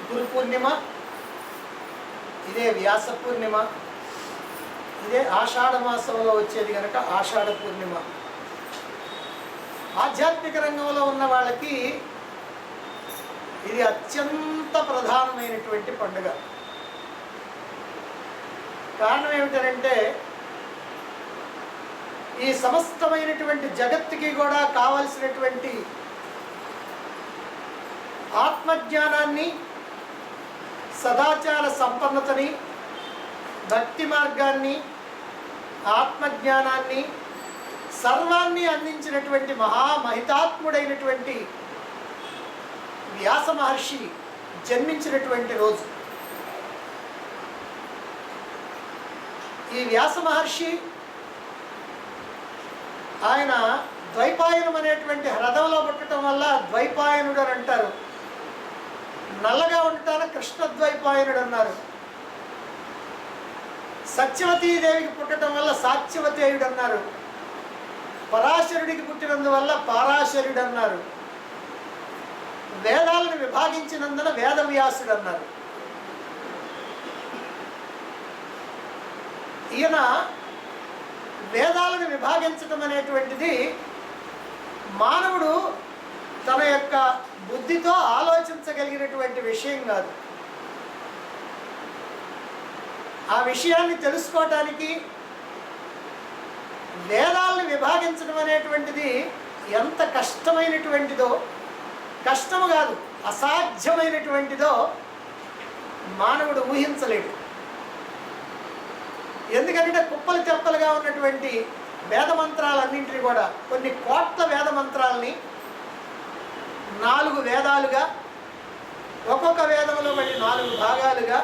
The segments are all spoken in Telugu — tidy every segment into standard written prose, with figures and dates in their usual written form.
గురు పూర్ణిమ, ఇదే వ్యాస పూర్ణిమ, ఇదే ఆషాఢ మాసంలో వచ్చేది కనుక ఆషాఢ పూర్ణిమ. ఆధ్యాత్మిక రంగంలో ఉన్న వాళ్ళకి ఇది అత్యంత ప్రధానమైనటువంటి పండుగ. కారణం ఏమిటంటే ఈ సమస్తమైనటువంటి జగత్తుకి కూడా కావలసినటువంటి ఆత్మజ్ఞానాన్ని, సదాచార సంపన్నతని, భక్తి మార్గాన్ని, ఆత్మజ్ఞానాన్ని సర్వాన్ని అందించినటువంటి మహామహితాత్ముడైనటువంటి వ్యాస మహర్షి జన్మించినటువంటి రోజు. ఈ వ్యాస మహర్షి ఆయన ద్వైపాయనం అనేటువంటి హ్రదంలో పుట్టడం వల్ల ద్వైపాయనుడు అని అంటారు. నల్లగా ఉండటాన కృష్ణ ద్వైపాయనుడు అన్నారు. సత్యవతీదేవికి పుట్టడం వల్ల సాత్యవతేయుడు అన్నారు. పరాశరుడికి పుట్టినందువల్ల పారాశరుడు అన్నారు. వేదాలను విభాగించినందున వేదవ్యాసుడు అన్నారు. ఈయన వేదాలను విభాగించడం అనేటువంటిది మానవుడు తన యొక్క బుద్ధితో ఆలోచించగలిగినటువంటి విషయం కాదు. ఆ విషయాన్ని తెలుసుకోవటానికి వేదాలను విభాగించడం అనేటువంటిది ఎంత కష్టమైనటువంటిదో, కష్టము కాదు అసాధ్యమైనటువంటిదో మానవుడు ఊహించలేడు. ఎందుకంటే కుప్పలు తెప్పలుగా ఉన్నటువంటి వేద మంత్రాలన్నింటినీ కూడా, కొన్ని కోట్ల వేద మంత్రాలని 4 వేదాలుగా, ఒక్కొక్క వేదంలో మళ్ళీ 4 భాగాలుగా,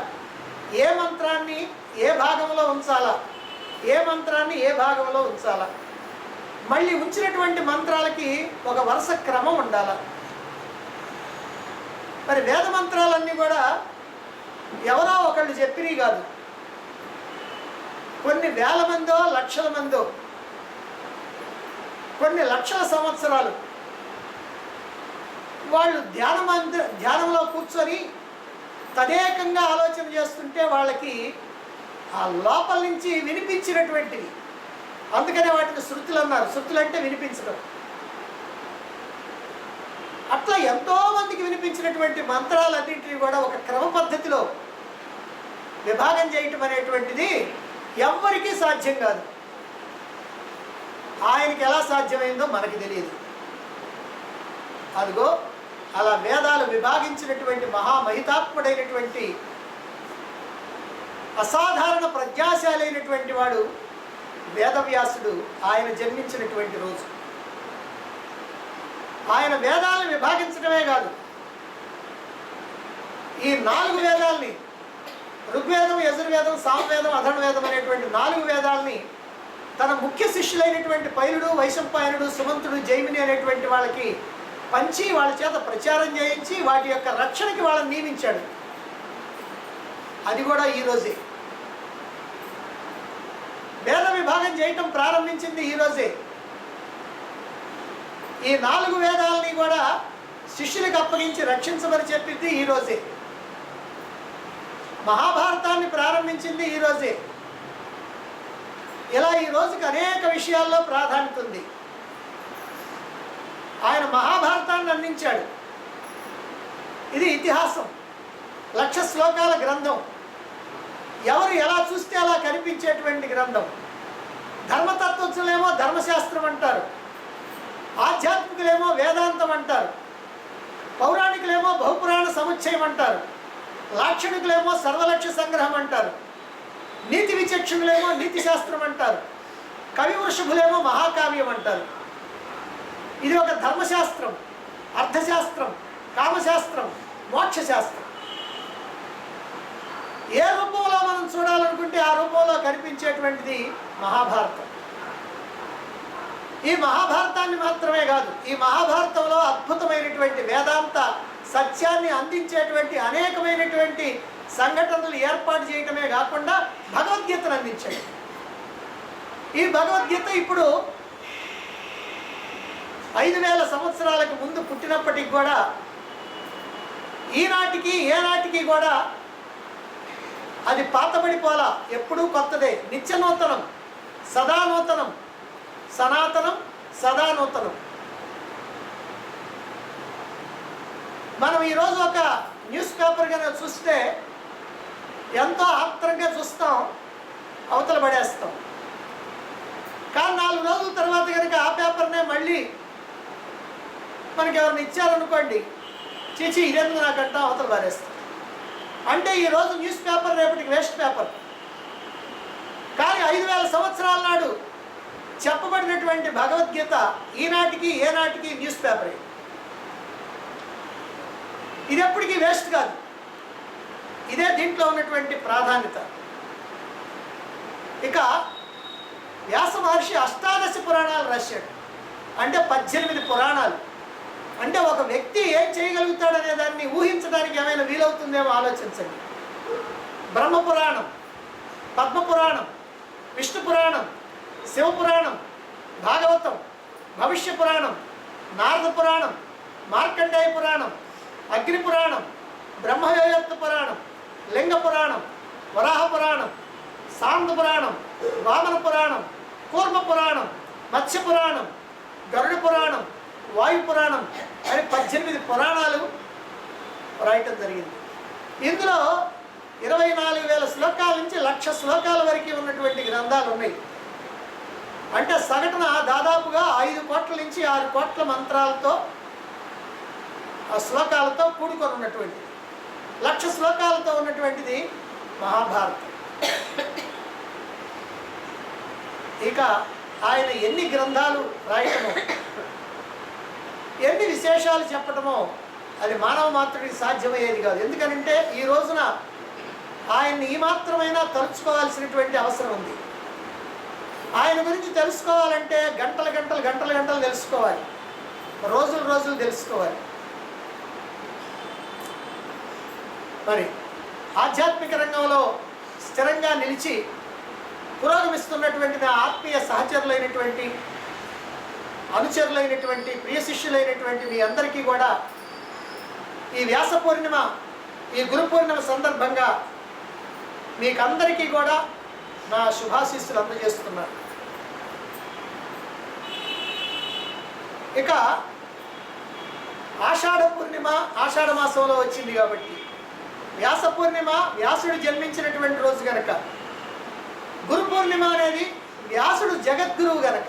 ఏ మంత్రాన్ని ఏ భాగంలో ఉంచాలా, ఏ మంత్రాన్ని ఏ భాగంలో ఉంచాలా, మళ్ళీ ఉంచినటువంటి మంత్రాలకి ఒక వరుస క్రమం ఉండాలి. మరి వేద మంత్రాలన్నీ కూడా ఎవరో ఒకళ్ళు చెప్పినవి కాదు. కొన్ని వేల మందో లక్షల మందో, కొన్ని లక్షల సంవత్సరాలు వాళ్ళు ధ్యానంలో కూర్చొని తదేకంగా ఆలోచన చేస్తుంటే వాళ్ళకి ఆ లోపల నుంచి వినిపించినటువంటివి. అందుకనే వాటిని శృతులు అన్నారు. శృతులు అంటే వినిపించడం. అట్లా ఎంతోమందికి వినిపించినటువంటి మంత్రాలన్నింటినీ కూడా ఒక క్రమ పద్ధతిలో విభాగం చేయటం అనేటువంటిది ఎవ్వరికీ సాధ్యం కాదు. ఆయనకి ఎలా సాధ్యమైందో మనకి తెలియదు. అదిగో అలా వేదాలు విభాగించినటువంటి మహామహితాత్ముడైనటువంటి అసాధారణ ప్రజ్ఞాశాలైనటువంటి వాడు వేదవ్యాసుడు. ఆయన జన్మించినటువంటి రోజు. ఆయన వేదాలను విభాగించడమే కాదు, ఈ 4 వేదాలని, ఋగ్వేదం, యజుర్వేదం, సామవేదం, అథర్వవేదం అనేటువంటి 4 వేదాలని తన ముఖ్య శిష్యులైనటువంటి పైలుడు, వైశంపాయనుడు, సుమంతుడు, జైమిని అనేటువంటి వాళ్ళకి పంచి వాళ్ళ చేత ప్రచారం చేయించి వాటి యొక్క రక్షణకి వాళ్ళని నియమించాడు. అది కూడా ఈరోజే. వేద విభాగం చేయటం ప్రారంభించింది ఈరోజే. ఈ 4 వేదాలని కూడా శిష్యులకు అప్పగించి రక్షించమని చెప్పింది ఈరోజే. మహాభారతాన్ని ప్రారంభించింది ఈరోజే. ఇలా ఈ రోజుకి అనేక విషయాల్లో ప్రాధాన్యత ఉంది. ఆయన మహాభారతాన్ని అందించాడు. ఇది ఇతిహాసం, 1,00,000 శ్లోకాల గ్రంథం. ఎవరు ఎలా చూస్తే అలా కనిపించేటువంటి గ్రంథం. ధర్మతత్వజ్ఞులేమో ధర్మశాస్త్రం అంటారు, ఆధ్యాత్మికులేమో వేదాంతం అంటారు, పౌరాణికులేమో బహుపురాణ సముచ్చయం అంటారు, లాక్షణికులేమో సర్వలక్ష్య సంగ్రహం అంటారు, నీతి విచక్షణులేమో నీతి శాస్త్రం అంటారు, కవి వృషభులేమో మహాకావ్యం అంటారు. ఇది ఒక ధర్మశాస్త్రం, అర్థశాస్త్రం, కామశాస్త్రం, మోక్షశాస్త్రం. ఏ రూపంలో మనం చూడాలనుకుంటే ఆ రూపంలో కనిపించేటువంటిది మహాభారతం. ఈ మహాభారతాన్ని మాత్రమే కాదు, ఈ మహాభారతంలో అద్భుతమైనటువంటి వేదాంత సత్యాన్ని అందించేటువంటి అనేకమైనటువంటి సంఘటనలు ఏర్పాటు చేయటమే కాకుండా భగవద్గీతను అందించాడు. ఈ భగవద్గీత ఇప్పుడు 5,000 సంవత్సరాలకు ముందు పుట్టినప్పటికి కూడా ఈనాటికి ఏనాటికి కూడా అది పాతబడిపోలా, ఎప్పుడూ కొత్తదే, నిత్య నూతనం, సదా నూతనం, సనాతనం సదా నూతనం. మనం ఈరోజు ఒక న్యూస్ పేపర్ కనుక చూస్తే ఎంతో ఆత్రంగా చూస్తాం, అవతల పడేస్తాం. కానీ 4 రోజుల తర్వాత కనుక ఆ పేపర్నే మళ్ళీ మనకి ఎవరిని ఇచ్చారనుకోండి, చీచి ఇదేందుకు నాకంటా అవతల పారేస్తాం. అంటే ఈరోజు న్యూస్ పేపర్ రేపటికి వేస్ట్ పేపర్. కానీ 5000 సంవత్సరాల నాడు చెప్పబడినటువంటి భగవద్గీత ఈనాటికి ఏనాటికి న్యూస్ పేపరే. ఇది ఎప్పటికీ వేస్ట్ కాదు. ఇదే దీంట్లో ఉన్నటువంటి ప్రాధాన్యత. ఇక వ్యాస మహర్షి 18 పురాణాలు రాశాడు. అంటే 18 పురాణాలు. అంటే ఒక వ్యక్తి ఏం చేయగలుగుతాడనే దాన్ని ఊహించడానికి ఏమైనా వీలవుతుందేమో ఆలోచించండి. బ్రహ్మపురాణం, పద్మపురాణం, విష్ణు పురాణం, శివపురాణం, భాగవతం, భవిష్య పురాణం, నారద పురాణం, మార్కండేయ పురాణం, అగ్ని పురాణం, బ్రహ్మయోయత్త పురాణం, లింగ పురాణం, వరాహ పురాణం, సాంద పురాణం, వామన పురాణం, కూర్మ పురాణం, మత్స్య పురాణం, గరుడ పురాణం, వాయు పురాణం అని 18 పురాణాలు రాయటం జరిగింది. ఇందులో 24,000 శ్లోకాల నుంచి 1,00,000 శ్లోకాల వరకు ఉన్నటువంటి గ్రంథాలు ఉన్నాయి. అంటే సగటున దాదాపుగా 5 కోట్ల నుంచి 6 కోట్ల మంత్రాలతో, ఆ శ్లోకాలతో కూడుకొని ఉన్నటువంటిది. 1,00,000 శ్లోకాలతో ఉన్నటువంటిది మహాభారతం. ఇక ఆయన ఎన్ని గ్రంథాలు రాయటమో, ఎన్ని విశేషాలు చెప్పటమో అది మానవ మాత్రుడికి సాధ్యమయ్యేది కాదు. ఎందుకనంటే ఈ రోజున ఆయన్ని ఈ మాత్రమైనా తలుచుకోవాల్సినటువంటి అవసరం ఉంది. ఆయన గురించి తెలుసుకోవాలంటే గంటలు గంటలు గంటలు గంటలు తెలుసుకోవాలి, రోజులు రోజులు తెలుసుకోవాలి. మరి ఆధ్యాత్మిక రంగంలో స్థిరంగా నిలిచి పురోగమిస్తున్నటువంటి నా ఆత్మీయ సహచరులైనటువంటి, అనుచరులైనటువంటి, ప్రియ శిష్యులైనటువంటి మీ అందరికీ కూడా ఈ వ్యాస పూర్ణిమ, ఈ గురు పూర్ణిమ సందర్భంగా మీకందరికీ కూడా నా శుభాశీస్సులు అందజేస్తున్నాను. ఇక ఆషాఢ పూర్ణిమ ఆషాఢ మాసంలో వచ్చింది కాబట్టి, వ్యాస పూర్ణిమ వ్యాసుడు జన్మించినటువంటి రోజు గనక, గురు పూర్ణిమ అనేది వ్యాసుడు జగద్గురువు గనక.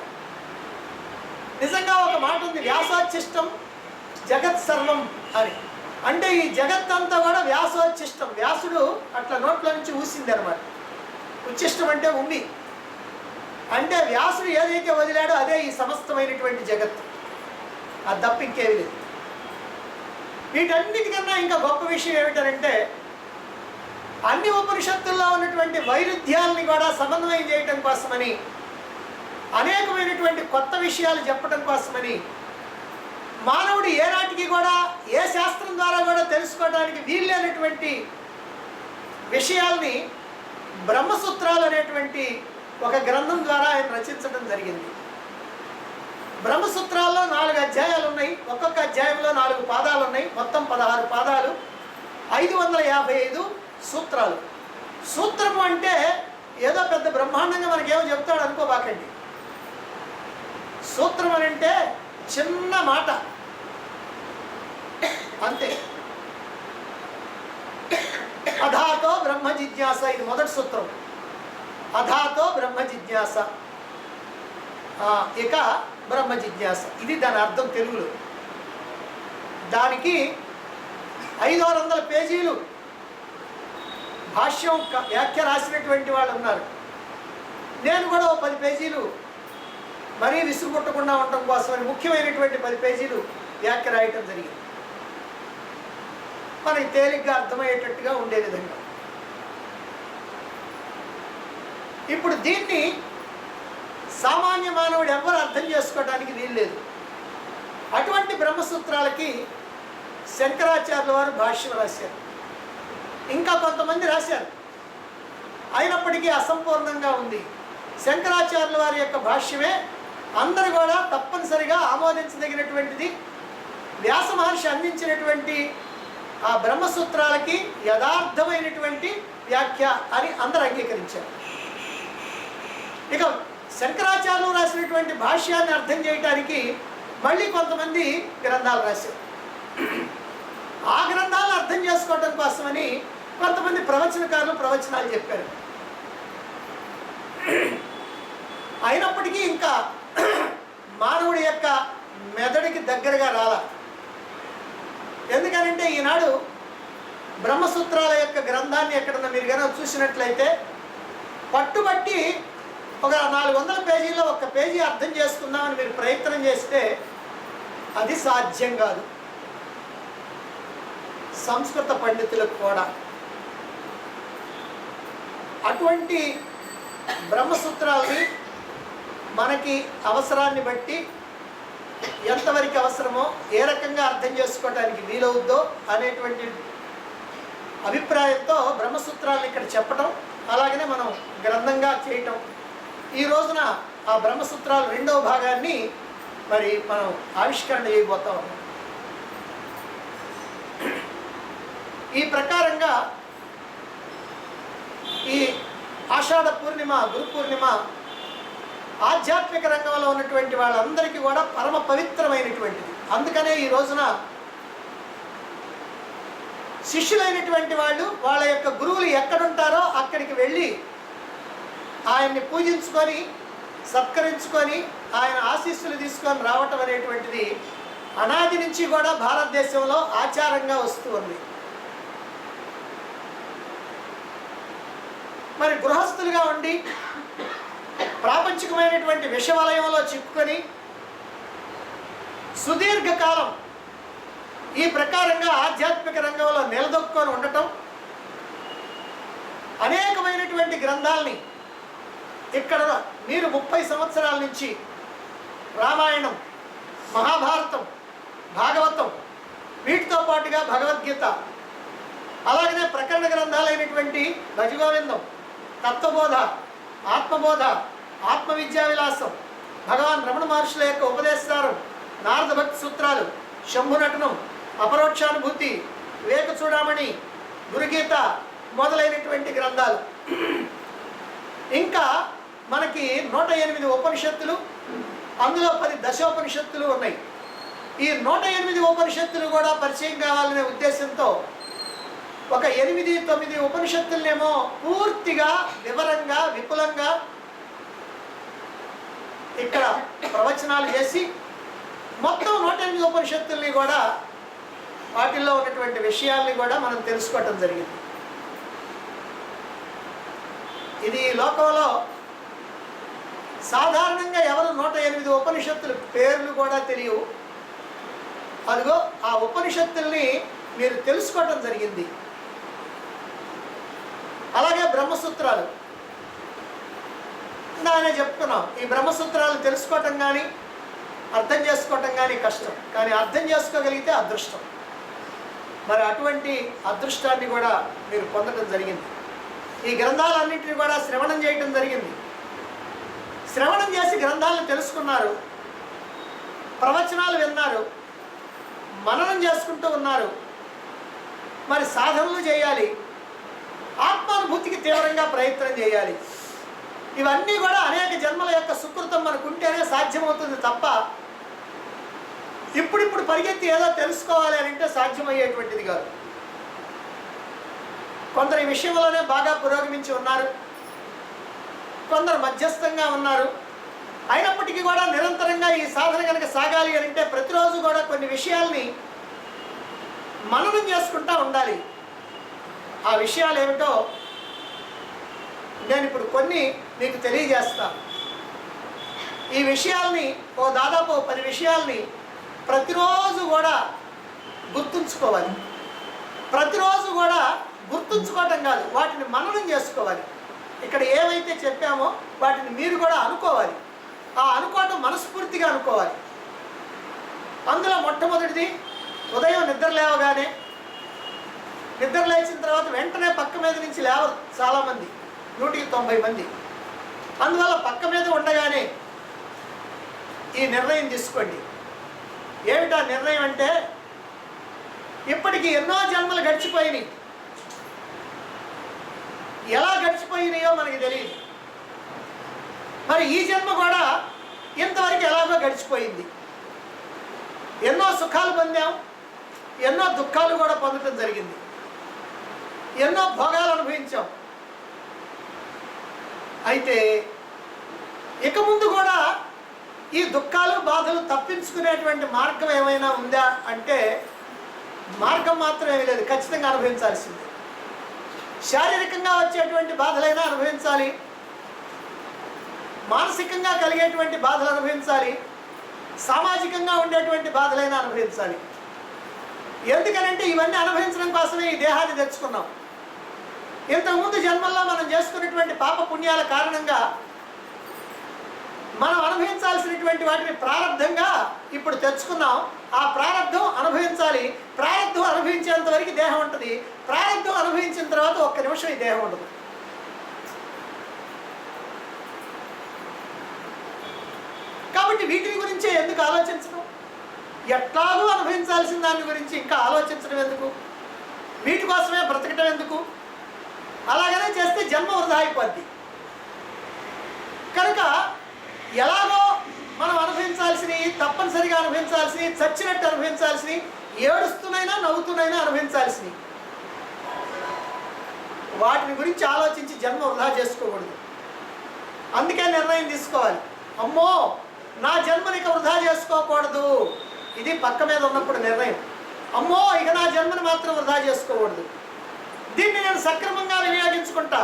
నిజంగా ఒక మాట ఉంది, వ్యాసోచ్ఛిష్టం జగత్ సర్వం అని. అంటే ఈ జగత్తంతా కూడా వ్యాసోచ్ఛిష్టం, వ్యాసుడు అట్లా నోట్లో నుంచి ఊసింది అనమాట. ఉచ్ఛిష్టం అంటే ఉంది. అంటే వ్యాసుడు ఏదైతే వదిలాడో అదే ఈ సమస్తమైనటువంటి జగత్తు, అది తప్ప ఇంకేమి లేదు. వీటన్నిటికన్నా ఇంకా గొప్ప విషయం ఏమిటంటే, అన్ని ఉపనిషత్తుల్లో ఉన్నటువంటి వైరుధ్యాలని కూడా సమన్వయం చేయటం కోసమని, అనేకమైనటువంటి కొత్త విషయాలు చెప్పడం కోసమని, మానవుడు ఏనాటికి కూడా ఏ శాస్త్రం ద్వారా కూడా తెలుసుకోవడానికి వీల్లేనటువంటి విషయాల్ని బ్రహ్మసూత్రాలు అనేటువంటి ఒక గ్రంథం ద్వారా ఆయన రచించడం జరిగింది. బ్రహ్మసూత్రాల్లో 4 అధ్యాయాలు ఉన్నాయి. ఒక్కొక్క అధ్యాయంలో 4 పాదాలు ఉన్నాయి. మొత్తం 16 పాదాలు, 555 సూత్రాలు. సూత్రము అంటే ఏదో పెద్ద బ్రహ్మాండంగా మనకేమో చెప్తాడు అనుకోబాకండి. సూత్రం అని అంటే చిన్న మాట అంతే. అధాతో బ్రహ్మ జిజ్ఞాస, ఇది మొదటి సూత్రం. అధాతో బ్రహ్మ జిజ్ఞాస, ఇక బ్రహ్మ జిజ్ఞాస, ఇది దాని అర్థం తెలుగులో. దానికి 500 పేజీలు భాష్యం వ్యాఖ్య రాసినటువంటి వాళ్ళు ఉన్నారు. నేను కూడా 10 పేజీలు మరీ విసుగు పుట్టకుండా ఉండటం కోసమని ముఖ్యమైనటువంటి 10 పేజీలు వ్యాఖ్య రాయటం జరిగింది, మనకి తేలిగ్గా అర్థమయ్యేటట్టుగా ఉండే విధంగా. ఇప్పుడు దీన్ని సామాన్య మానవుడు ఎవరు అర్థం చేసుకోవడానికి వీల్లేదు. అటువంటి బ్రహ్మసూత్రాలకి శంకరాచార్యుల వారు భాష్యం రాశారు, ఇంకా కొంతమంది రాశారు, అయినప్పటికీ అసంపూర్ణంగా ఉంది. శంకరాచార్యుల వారి యొక్క భాష్యమే అందరూ కూడా తప్పనిసరిగా ఆమోదించదగినటువంటిది. వ్యాస మహర్షి అందించినటువంటి ఆ బ్రహ్మసూత్రాలకి యథార్థమైనటువంటి వ్యాఖ్య అని అందరూ అంగీకరించారు. ఇక శంకరాచార్యులు రాసినటువంటి భాష్యాన్ని అర్థం చేయడానికి మళ్ళీ కొంతమంది గ్రంథాలు రాశారు. ఆ గ్రంథాలను అర్థం చేసుకోవడం కోసమని కొంతమంది ప్రవచనకారులు ప్రవచనాలు చెప్పారు. అయినప్పటికీ ఇంకా మానవుడి యొక్క మెదడుకి దగ్గరగా రాలా. ఎందుకనంటే ఈనాడు బ్రహ్మసూత్రాల యొక్క గ్రంథాన్ని ఎక్కడన్నా మీరు కనుక చూసినట్లయితే పట్టుబట్టి ఒక 400 పేజీలో ఒక పేజీ అర్థం చేసుకుందామని మీరు ప్రయత్నం చేస్తే అది సాధ్యం కాదు. సంస్కృత పండితులకు కూడా అటువంటి బ్రహ్మసూత్రాలని మనకి అవసరాన్ని బట్టి ఎంతవరకు అవసరమో ఏ రకంగా అర్థం చేసుకోవడానికి వీలవుద్దో అనేటువంటి అభిప్రాయంతో బ్రహ్మసూత్రాలను ఇక్కడ చెప్పడం, అలాగనే మనం గ్రంథంగా చేయటం. ఈ రోజున ఆ బ్రహ్మసూత్రాలు 2వ భాగాన్ని మరి మనం ఆవిష్కరణ చేయబోతా ఉన్నాం. ఈ ప్రకారంగా ఈ ఆషాఢ పూర్ణిమ, గురు పూర్ణిమ ఆధ్యాత్మిక రంగంలో ఉన్నటువంటి వాళ్ళందరికీ కూడా పరమ పవిత్రమైనటువంటిది. అందుకనే ఈ రోజున శిష్యులైనటువంటి వాళ్ళు వాళ్ళ యొక్క గురువులు ఎక్కడుంటారో అక్కడికి వెళ్ళి ఆయన్ని పూజించుకొని సత్కరించుకొని ఆయన ఆశీస్సులు తీసుకొని రావటం అనేటువంటిది అనాది నుంచి కూడా భారతదేశంలో ఆచారంగా వస్తూ ఉంది. మరి గృహస్థులుగా ఉండి ప్రాపంచికమైనటువంటి విషవలయంలో చిక్కుకొని సుదీర్ఘకాలం ఈ ప్రకారంగా ఆధ్యాత్మిక రంగంలో నిలదొక్కుని ఉండటం, అనేకమైనటువంటి గ్రంథాలని ఇక్కడ మీరు 30 సంవత్సరాల నుంచి రామాయణం, మహాభారతం, భాగవతం, వీటితో పాటుగా భగవద్గీత, అలాగనే ప్రకరణ గ్రంథాలైనటువంటి భజగోవిందం, తత్వబోధ, ఆత్మబోధ, ఆత్మవిద్యా విలాసం, భగవాన్ రమణ మహర్షుల యొక్క ఉపదేశారం, నారద భక్తి సూత్రాలు, శంభునటనం, అపరోక్షానుభూతి, వివేక చూడామణి, గురుగీత మొదలైనటువంటి గ్రంథాలు. ఇంకా మనకి 108 ఉపనిషత్తులు, అందులో 10 దశోపనిషత్తులు ఉన్నాయి. ఈ 108 ఉపనిషత్తులు కూడా పరిచయం కావాలనే ఉద్దేశంతో ఒక 8-9 ఉపనిషత్తులనేమో పూర్తిగా వివరంగా విపులంగా ఇక్కడ ప్రవచనాలు చేసి మొత్తం 108 ఉపనిషత్తుల్ని కూడా వాటిల్లో ఉన్నటువంటి విషయాల్ని కూడా మనం తెలుసుకోవటం జరిగింది. ఇది లోకంలో సాధారణంగా ఎవరు 108 ఉపనిషత్తుల పేర్లు కూడా తెలియవు. అదిగో ఆ ఉపనిషత్తుల్ని మీరు తెలుసుకోవటం జరిగింది. అలాగే బ్రహ్మసూత్రాలు ఇందానే చెప్తున్నాం. ఈ బ్రహ్మసూత్రాలు తెలుసుకోవటం కానీ అర్థం చేసుకోవటం కానీ కష్టం, కానీ అర్థం చేసుకోగలిగితే అదృష్టం. మరి అటువంటి అదృష్టాన్ని కూడా మీరు పొందడం జరిగింది. ఈ గ్రంథాలన్నింటినీ కూడా శ్రవణం చేయటం జరిగింది. శ్రవణం చేసి గ్రంథాలను తెలుసుకున్నారు, ప్రవచనాలు విన్నారు, మననం చేసుకుంటూ ఉన్నారు. మరి సాధనలు చేయాలి, ఆత్మానుభూతికి తీవ్రంగా ప్రయత్నం చేయాలి. ఇవన్నీ కూడా అనేక జన్మల యొక్క సుకృతం మనకుంటేనే సాధ్యమవుతుంది తప్ప ఇప్పుడిప్పుడు పరిగెత్తి ఏదో తెలుసుకోవాలి అని అంటే సాధ్యమయ్యేటువంటిది కాదు. కొందరు ఈ విషయంలోనే బాగా పురోగమించి ఉన్నారు, కొందరు మధ్యస్థంగా ఉన్నారు. అయినప్పటికీ కూడా నిరంతరంగా ఈ సాధన కనుక సాగాలి అని అంటే ప్రతిరోజు కూడా కొన్ని విషయాల్ని మననం చేసుకుంటూ ఉండాలి. ఆ విషయాలు ఏమిటో నేను ఇప్పుడు కొన్ని మీకు తెలియజేస్తాను. ఈ విషయాల్ని దాదాపు 10 విషయాల్ని ప్రతిరోజు కూడా గుర్తుంచుకోవాలి. ప్రతిరోజు కూడా గుర్తుంచుకోవటం కాదు, వాటిని మననం చేసుకోవాలి. ఇక్కడ ఏవైతే చెప్పామో వాటిని మీరు కూడా అనుకోవాలి. ఆ అనుకోవటం మనస్ఫూర్తిగా అనుకోవాలి. అందులో మొట్టమొదటిది ఉదయం నిద్ర లేవగానే, నిద్ర లేచిన తర్వాత వెంటనే పక్క మీద నుంచి లేవరు చాలామంది, 190 మంది. అందువల్ల పక్క మీద ఉండగానే ఈ నిర్ణయం తీసుకోండి. ఏమిటా నిర్ణయం అంటే ఇప్పటికి ఎన్నో జన్మలు గడిచిపోయినాయి. ఎలా గడిచిపోయినాయో మనకి తెలియదు. మరి ఈ జన్మ కూడా ఇంతవరకు ఎలాగో గడిచిపోయింది. ఎన్నో సుఖాలు పొందాం, ఎన్నో దుఃఖాలు కూడా పొందడం జరిగింది, ఎన్నో భోగాలు అనుభవించాం. అయితే ఇక ముందు కూడా ఈ దుఃఖాలు బాధలు తప్పించుకునేటువంటి మార్గం ఏమైనా ఉందా అంటే మార్గం మాత్రం ఏమీ లేదు, ఖచ్చితంగా అనుభవించాల్సిందే. శారీరకంగా వచ్చేటువంటి బాధలైనా అనుభవించాలి, మానసికంగా కలిగేటువంటి బాధలు అనుభవించాలి, సామాజికంగా ఉండేటువంటి బాధలైనా అనుభవించాలి. ఎందుకనంటే ఇవన్నీ అనుభవించడం కోసమే ఈ దేహాన్ని తెచ్చుకున్నాం. ఇంతకుముందు జన్మల్లో మనం చేసుకున్నటువంటి పాప పుణ్యాల కారణంగా మనం అనుభవించాల్సినటువంటి వాటిని ప్రారంధంగా ఇప్పుడు తెచ్చుకున్నాం. ఆ ప్రారంధం అనుభవించాలి. ప్రారంధం అనుభవించేంత వరకు దేహం ఉంటుంది. ప్రారంధం అనుభవించిన తర్వాత ఒక్క నిమిషం ఈ దేహం ఉండదు. కాబట్టి వీటిని గురించే ఎందుకు ఆలోచించడం? ఎట్లాగూ అనుభవించాల్సిన దాని గురించి ఇంకా ఆలోచించడం ఎందుకు? వీటి కోసమే బ్రతకటం ఎందుకు? అలాగనే చేస్తే జన్మ వృధా అయిపోద్ది. కనుక ఎలాగో మనం అనుభవించాల్సినవి, తప్పనిసరిగా అనుభవించాల్సినవి, చచ్చినట్టు అనుభవించాల్సినవి, ఏడుస్తూనైనా నవ్వుతూనైనా అనుభవించాల్సినవి, వాటిని గురించి ఆలోచించి జన్మ వృధా చేసుకోకూడదు. అందుకే నిర్ణయం తీసుకోవాలి, అమ్మో నా జన్మని ఇక వృధా చేసుకోకూడదు. ఇది పక్క మీద ఉన్నప్పుడు నిర్ణయం. అమ్మో ఇక నా జన్మని మాత్రం వృధా చేసుకోకూడదు, దీన్ని నేను సక్రమంగా వినియోగించుకుంటా.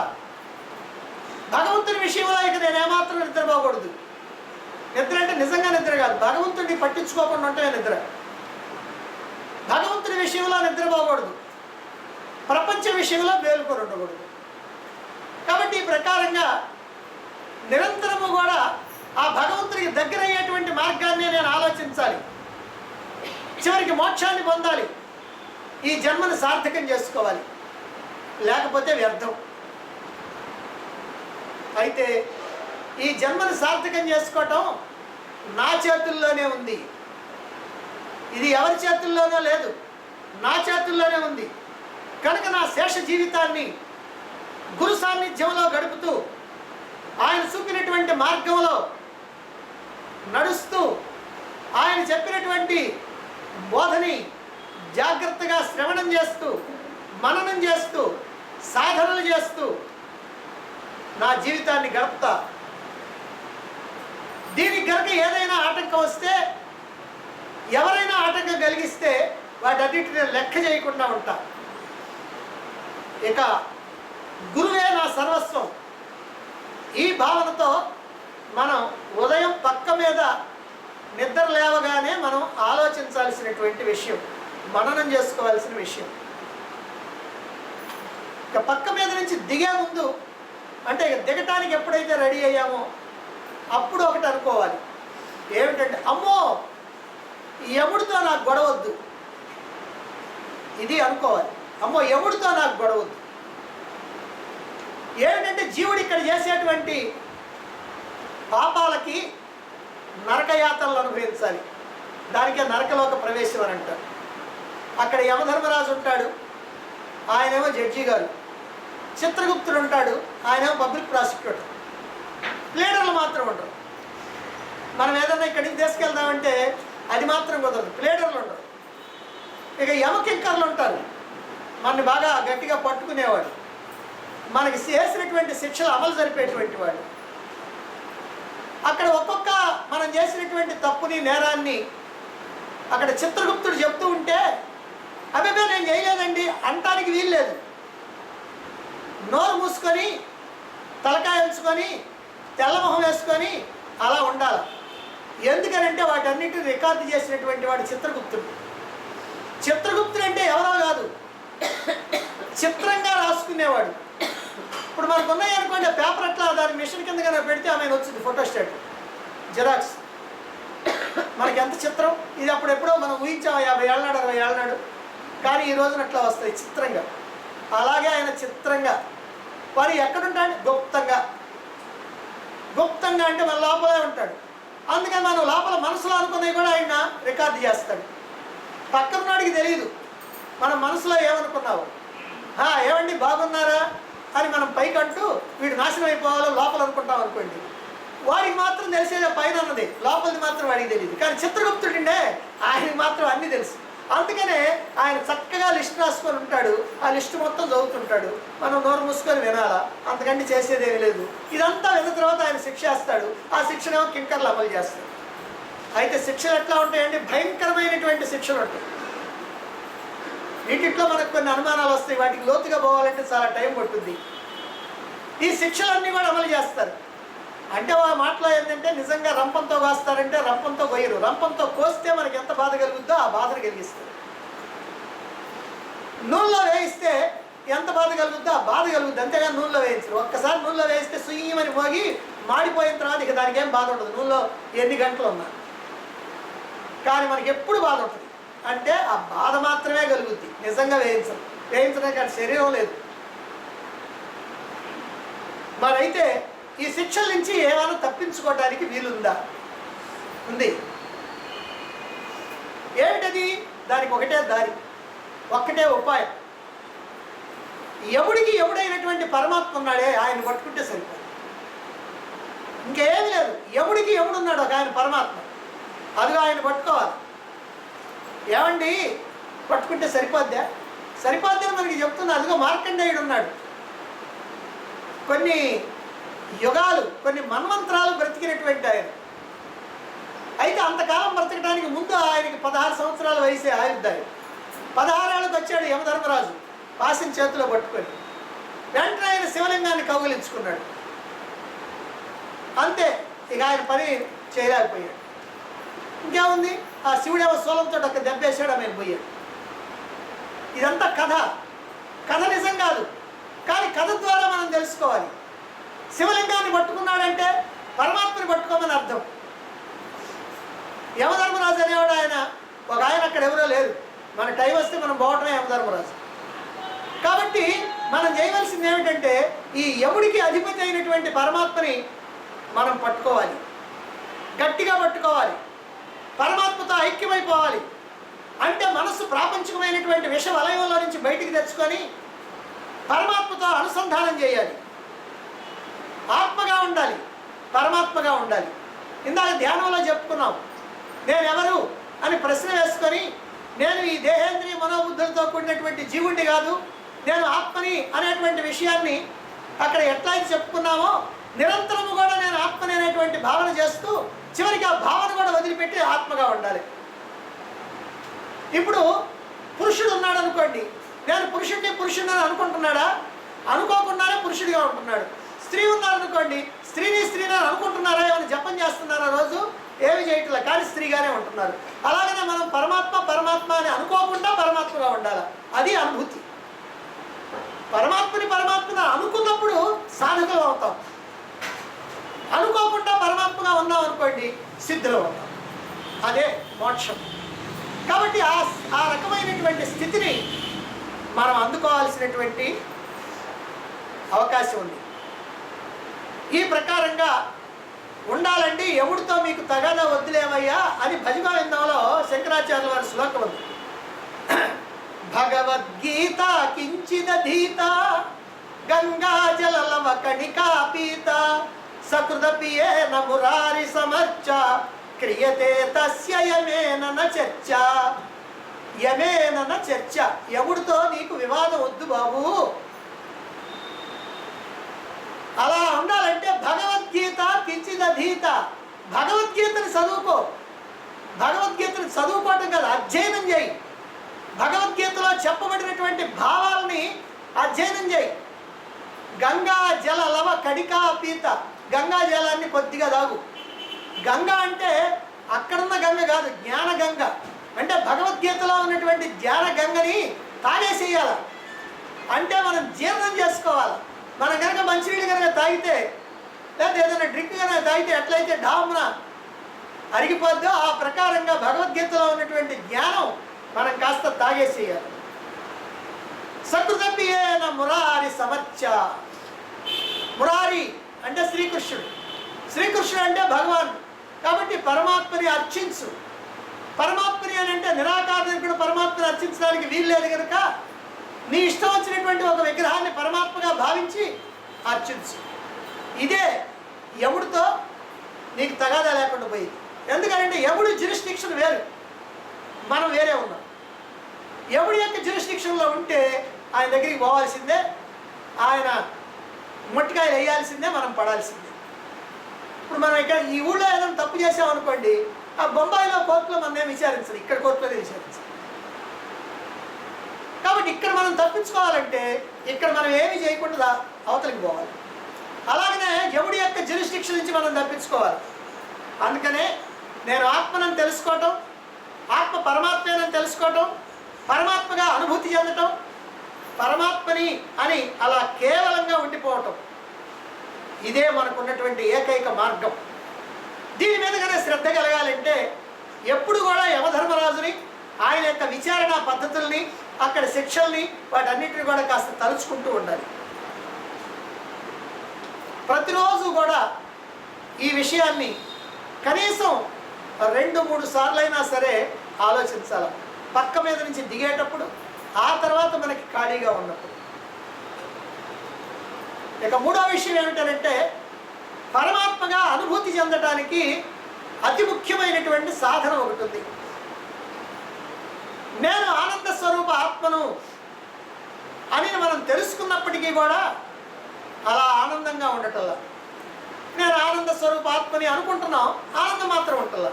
భగవంతుని విషయంలో ఇక నేను ఏమాత్రం నిద్రపోకూడదు. నిద్ర అంటే నిజంగా నిద్ర కాదు, భగవంతుడిని పట్టించుకోకుండా ఉంటే నిద్ర. భగవంతుని విషయంలో నిద్రపోకూడదు, ప్రపంచ విషయంలో మేలుకొని ఉండకూడదు. కాబట్టి ఈ ప్రకారంగా నిరంతరము కూడా ఆ భగవంతుడికి దగ్గర అయ్యేటువంటి మార్గాన్ని నేను ఆలోచించాలి. చివరికి మోక్షాన్ని పొందాలి, ఈ జన్మను సార్థకం చేసుకోవాలి, లేకపోతే వ్యర్థం. అయితే ఈ జన్మను సార్థకం చేసుకోవటం నా చేతుల్లోనే ఉంది. ఇది ఎవరి చేతుల్లోనో లేదు, నా చేతుల్లోనే ఉంది. కనుక నా శేష జీవితాన్ని గురు సాన్నిధ్యంలో గడుపుతూ ఆయన చూపినటువంటి మార్గంలో నడుస్తూ ఆయన చెప్పినటువంటి బోధని జాగ్రత్తగా శ్రవణం చేస్తూ, మననం చేస్తూ, సాధనలు చేస్తూ నా జీవితాన్ని గడుపుతా. దీనికి కనుక ఏదైనా ఆటంకం వస్తే, ఎవరైనా ఆటంకం కలిగిస్తే వాటన్నిటిని లెక్క చేయకుండా ఉంటా. ఇక గురువే నా సర్వస్వం, ఈ భావనతో మనం ఉదయం పక్క మీద నిద్ర లేవగానే మనం ఆలోచించాల్సినటువంటి విషయం, మననం చేసుకోవాల్సిన విషయం. ఇక పక్క మీద నుంచి దిగే ముందు, అంటే దిగటానికి ఎప్పుడైతే రెడీ అయ్యామో అప్పుడు ఒకటి అనుకోవాలి, ఏమిటంటే అమ్మో యముడితో నాకు గొడవద్దు. ఇది అనుకోవాలి, అమ్మో యముడితో నాకు గొడవద్దు. ఏమిటంటే జీవుడు ఇక్కడ చేసేటువంటి పాపాలకి నరకయాతనలు అనుభవించాలి. దానికే నరకలోక ప్రవేశం అని అంటారు. అక్కడ యమధర్మరాజు ఉంటాడు, ఆయనేమో జడ్జి గారు. చిత్రగుప్తుడు ఉంటాడు, ఆయనేమో పబ్లిక్ ప్రాసిక్యూటర్. ప్లేడర్లు మాత్రం ఉండరు. మనం ఏదైనా ఇక్కడి నుంచి తీసుకెళ్దామంటే అది మాత్రం కుదరదు, ప్లేడర్లు ఉండరు. ఇక యమకింకర్లు ఉంటారు, మనని బాగా గట్టిగా పట్టుకునేవాడు, మనకి చేసినటువంటి శిక్షలు అమలు జరిపేటువంటి వాడు. అక్కడ ఒక్కొక్క మనం చేసినటువంటి తప్పుని, నేరాన్ని అక్కడ చిత్రగుప్తుడు చెప్తూ ఉంటే అబ్బాయి నేను చేయలేదండి అంటానికి వీల్లేదు. నోరు మూసుకొని, తలకాయ ఉంచుకొని, తెల్లమొహం వేసుకొని అలా ఉండాలి. ఎందుకనంటే వాటన్నిటిని రికార్డు చేసినటువంటి వాడు చిత్రగుప్తుడు. చిత్రగుప్తుడు అంటే ఎవరో కాదు, చిత్రంగా రాసుకునేవాడు. ఇప్పుడు మనకు ఉన్నాయి అనుకోండి పేపర్ అట్లా దాని మిషన్ కింద కన్నా పెడితే ఆమె వచ్చింది ఫోటోస్టాట్, జిరాక్స్. మనకి ఎంత చిత్రం ఇది! అప్పుడు ఎప్పుడో మనం ఊహించాము 50 ఏళ్ళ నాడు 60 ఏళ్ళ నాడు, కానీ ఈ రోజున అట్లా వస్తాయి చిత్రంగా. అలాగే ఆయన చిత్రంగా, వారు ఎక్కడుంటాడు? గుప్తంగా. గుప్తంగా అంటే మన లోపలే ఉంటాడు. అందుకని మనం లోపల మనసులో అనుకున్నవి కూడా ఆయన రికార్డు చేస్తాడు. పక్కన నాడికి తెలియదు, మన మనసులో ఏమనుకున్నావు? ఏమండి బాగున్నారా అని మనం పైకంటూ వీడు నాశనం అయిపోవాలో లోపల అనుకుంటాం అనుకోండి. వాడికి మాత్రం తెలిసేదే పైన ఉన్నది, లోపలిది మాత్రం వాడికి తెలియదు. కానీ చిత్రగుప్తుడిండే ఆయనకి మాత్రం అన్నీ తెలుసు. అందుకనే ఆయన చక్కగా లిస్ట్ రాసుకొని ఉంటాడు. ఆ లిస్టు మొత్తం చదువుతుంటాడు. మనం నోరు మూసుకొని వినాలా, అంతకంటే చేసేదేమీ లేదు. ఇదంతా విన్న తర్వాత ఆయన శిక్ష వేస్తాడు. ఆ శిక్షనేమో కింకర్లు అమలు చేస్తాడు. అయితే శిక్షలు ఎట్లా ఉంటాయండి? భయంకరమైనటువంటి శిక్షలు ఉంటాయి. వీటిలో మనకు కొన్ని అనుమానాలు వస్తాయి. వాటికి లోతుగా పోవాలంటే చాలా టైం పట్టుద్ది. ఈ శిక్షలన్నీ కూడా అమలు చేస్తారు. అంటే ఆ మాటలో ఏంటంటే నిజంగా రంపంతో కోస్తారంటే రంపంతో కొయ్యరు. రంపంతో కోస్తే మనకి ఎంత బాధ కలుగుద్దో ఆ బాధను కలిగిస్తారు. నూనెలో వేయిస్తే ఎంత బాధ కలుగుద్దో ఆ బాధ కలుగుద్ది, అంతేగాని నూనెలో వేయించరు. ఒక్కసారి నూనెలో వేయిస్తే సుయ్యమని మోగి మాడిపోయిన తర్వాత ఇక దానికి ఏం బాధ ఉండదు, నూనెలో ఎన్ని గంటలు ఉన్నా. కానీ మనకి ఎప్పుడు బాధ ఉంటుంది అంటే ఆ బాధ మాత్రమే కలుగుద్ది, నిజంగా వేయించరు. వేయించడానికి అటు శరీరం లేదు. మరైతే ఈ శిక్షల నుంచి ఏమైనా తప్పించుకోవడానికి వీలుందా? ఉంది. ఏమిటది? దానికి ఒకటే దారి, ఒక్కటే ఉపాయం. ఎవడికి ఎవడైనటువంటి పరమాత్మ ఉన్నాడే ఆయన పట్టుకుంటే సరిపోదు, ఇంకేమీ లేదు. ఎవడికి ఎవడున్నాడు ఒక ఆయన పరమాత్మ, అదిగా ఆయన పట్టుకోవాలి. ఏమండి పట్టుకుంటే సరిపోద్దా? సరిపోద్దని మనకి చెప్తున్నా. అదిగో మార్కండేయుడు ఉన్నాడు. కొన్ని యుగాలు, కొన్ని మన్వంతరాలు బ్రతికినటువంటి ఆయన. అయితే అంతకాలం బ్రతకడానికి ముందు ఆయనకి 16 సంవత్సరాల వయసే ఆయుర్దాయం. 16 ఏళ్ళకి వచ్చాడు యమధర్మరాజు పాసిని చేతిలో పట్టుకొని. వెంటనే ఆయన శివలింగాన్ని కౌగిలించుకున్నాడు. అంతే, ఇక ఆయన పని చేయలేకపోయాడు. ఇంకేముంది, ఆ శివుడేమో శూలంతో ఒక దెబ్బేశాడు, ఆయన పోయాడు. ఇదంతా కథ. కథ నిజం కాదు, కానీ కథ ద్వారా మనం తెలుసుకోవాలి. శివలింగాన్ని పట్టుకున్నాడంటే పరమాత్మని పట్టుకోమని అర్థం. యమధర్మరాజు అనేవాడు ఆయన, ఒక ఆయన అక్కడ ఎవరో లేరు. మన టైం వస్తే మనం పోవటమే యమధర్మరాజు. కాబట్టి మనం చేయవలసింది ఏమిటంటే ఈ యముడికి అధిపతి అయినటువంటి పరమాత్మని మనం పట్టుకోవాలి, గట్టిగా పట్టుకోవాలి, పరమాత్మతో ఐక్యమైపోవాలి. అంటే మనస్సు ప్రాపంచికమైనటువంటి విష వలయంలో నుంచి బయటికి తెచ్చుకొని పరమాత్మతో అనుసంధానం చేయాలి. ఆత్మగా ఉండాలి, పరమాత్మగా ఉండాలి. ఇందాక ధ్యానంలో చెప్పుకున్నాం, నేను ఎవరు అని ప్రశ్న వేసుకొని, నేను ఈ దేహేంద్రియ మనోబుద్ధులతో కూడినటువంటి జీవుణ్ణి కాదు, నేను ఆత్మని అనేటువంటి విషయాన్ని అక్కడ ఎట్లయితే చెప్పుకున్నామో నిరంతరము కూడా నేను ఆత్మని అనేటువంటి భావన చేస్తూ చివరికి ఆ భావన కూడా వదిలిపెట్టి ఆత్మగా ఉండాలి. ఇప్పుడు పురుషుడు ఉన్నాడు అనుకోండి, నేను పురుషుడిని అనుకుంటున్నాడా? అనుకోకుండానే పురుషుడిగా ఉంటున్నాడు. స్త్రీ ఉన్నారనుకోండి, స్త్రీని అనుకుంటున్నారా? ఏమైనా జపం చేస్తున్నారా రోజు? ఏమి చేయట్లే, కానీ స్త్రీగానే ఉంటున్నారు. అలాగనే మనం పరమాత్మ అని అనుకోకుండా పరమాత్మగా ఉండాలి. అది అనుభూతి. పరమాత్మని అనుకున్నప్పుడు సాధకులు అవుతాం. అనుకోకుండా పరమాత్మగా ఉన్నాం అనుకోండి, సిద్ధులు అవుతాం. అదే మోక్షం. కాబట్టి ఆ రకమైనటువంటి స్థితిని మనం అందుకోవాల్సినటువంటి అవకాశం ఉంది. ఈ ప్రకారంగా ఉండాలండి. ఎవడితో మీకు తగాదా వద్దులేమయ్యా అని భజగోవిందంలో శంకరాచార్యుల వారి శ్లోకం ఉంది. భగవద్గీత కించిదధీత గంగా జలలవ కణికా పీత సకృదపియేన మురారి సమర్చ క్రియతే తస్య యమేన న చర్చ. యమేన న చర్చ, ఎవడితో నీకు వివాదం వద్దు బాబు. అలా ఉండాలంటే భగవద్గీత కించిదధీత, భగవద్గీతని చదువుకో. భగవద్గీతని చదువుకోవటం కాదు, అధ్యయనం చేయి. భగవద్గీతలో చెప్పబడినటువంటి భావాలని అధ్యయనం చేయి. గంగా జల లవ కడికా పీత, గంగా జలాన్ని కొద్దిగా తాగు. గంగా అంటే అక్కడున్న గంగ కాదు, జ్ఞాన గంగ. అంటే భగవద్గీతలో ఉన్నటువంటి జ్ఞాన గంగని తాగేసేయాల. అంటే మనం జీర్ణం చేసుకోవాలి. మనం కనుక మంచినీళ్ళు కనుక తాగితే, లేదా ఏదైనా డ్రింక్ కనుక తాగితే ఎట్లయితే డామున అరిగిపోద్దో ఆ ప్రకారంగా భగవద్గీతలో ఉన్నటువంటి జ్ఞానం మనం కాస్త తాగేసేయాలి. సకృతపియేన మురారి సమర్చ. మురారి అంటే శ్రీకృష్ణుడు, శ్రీకృష్ణుడు అంటే భగవాన్. కాబట్టి పరమాత్మని అర్చించు. పరమాత్మని అని అంటే నిరాకార నిర్గుణ పరమాత్మని అర్చించడానికి వీల్లేదు కనుక నీ ఇష్టం వచ్చినటువంటి ఒక విగ్రహాన్ని పరమాత్మగా భావించి అర్చించు. ఇదే యముడితో నీకు తగాదా లేకుండా పోయింది. ఎందుకంటే యముడి జ్యూరిస్డిక్షన్ వేరు, మనం వేరే ఉన్నాం. యముడి యొక్క జ్యూరిస్డిక్షన్లో ఉంటే ఆయన దగ్గరికి పోవాల్సిందే, ఆయన మొట్టికాయలు వేయాల్సిందే, మనం పడాల్సిందే. ఇప్పుడు మనం ఇక్కడ ఈ ఊళ్ళో ఏదైనా తప్పు చేసామనుకోండి, ఆ బొంబాయిలో కోర్టులో మనం విచారించాలి, ఇక్కడ కోర్టులోనే విచారించాలి. కాబట్టి ఇక్కడ మనం తప్పించుకోవాలంటే ఇక్కడ మనం ఏమి చేయకుండా అవతలికి పోవాలి. అలాగనే యముడి యొక్క జ్యూరిస్డిక్షన్ నుంచి మనం తప్పించుకోవాలి. అందుకనే నేను ఆత్మనని తెలుసుకోవటం, ఆత్మ పరమాత్మేనని తెలుసుకోవటం, పరమాత్మగా అనుభూతి చెందటం, పరమాత్మని అని అలా కేవలంగా ఉండిపోవటం, ఇదే మనకున్నటువంటి ఏకైక మార్గం. దీని మీదగానే శ్రద్ధ కలగాలంటే ఎప్పుడు కూడా యమధర్మరాజుని, ఆయన యొక్క విచారణ పద్ధతుల్ని, అక్కడ శిక్షల్ని, వాటన్నిటిని కూడా కాస్త తలుచుకుంటూ ఉండాలి. ప్రతిరోజు కూడా ఈ విషయాన్ని కనీసం 2-3 సార్లైనా సరే ఆలోచించాలి. పక్క మీద నుంచి దిగేటప్పుడు, ఆ తర్వాత మనకి ఖాళీగా ఉన్నప్పుడు. ఇక మూడో విషయం ఏమిటంటే పరమాత్మగా అనుభూతి చెందడానికి అతి ముఖ్యమైనటువంటి సాధన ఒకటి ఉంది. నేను ఆనంద స్వరూప ఆత్మను అని మనం తెలుసుకున్నప్పటికీ కూడా అలా ఆనందంగా ఉండటంలా. నేను ఆనంద స్వరూప ఆత్మని అనుకుంటున్నాం, ఆనందం మాత్రం ఉంటల్లా,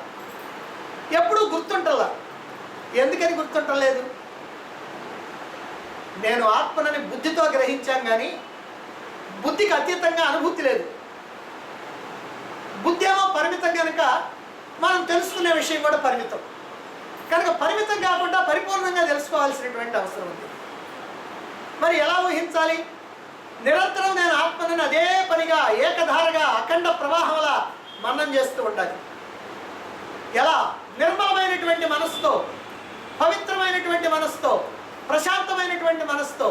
ఎప్పుడూ గుర్తుంటల్లా. ఎందుకని గుర్తుంటలేదు? నేను ఆత్మనని బుద్ధితో గ్రహించాం కానీ బుద్ధికి అతీతంగా అనుభూతి లేదు. బుద్ధి ఏమో పరిమితం కనుక మనం తెలుసుకునే విషయం కూడా పరిమితం కనుక పరిమితం కాకుండా పరిపూర్ణంగా తెలుసుకోవాల్సినటువంటి అవసరం ఉంది. మరి ఎలా ఊహించాలి? నిరంతరం నేను ఆత్మనని అదే పనిగా ఏకధారగా అఖండ ప్రవాహంలా మననం చేస్తూ ఉండాలి. ఎలా? నిర్మలమైనటువంటి మనస్సుతో, పవిత్రమైనటువంటి మనస్సుతో, ప్రశాంతమైనటువంటి మనస్సుతో,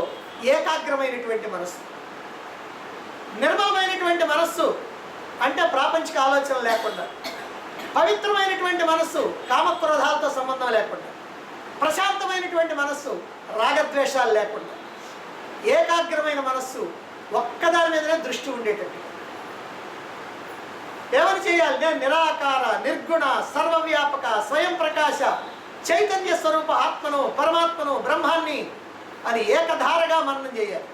ఏకాగ్రమైనటువంటి మనస్సు. నిర్మలమైనటువంటి మనస్సు అంటే ప్రాపంచిక ఆలోచన లేకుండా, పవిత్రమైనటువంటి మనస్సు కామక్రోధాలతో సంబంధం లేకుండా, ప్రశాంతమైనటువంటి మనస్సు రాగద్వేషాలు లేకుండా, ఏకాగ్రమైన మనస్సు ఒక్కదాని మీదనే దృష్టి ఉండేటట్టు. ఏమని చేయాలి? నేను నిరాకార నిర్గుణ సర్వవ్యాపక స్వయం ప్రకాశ చైతన్య స్వరూప ఆత్మను, పరమాత్మను, బ్రహ్మాన్ని అని ఏకధారగా మననం చేయాలి.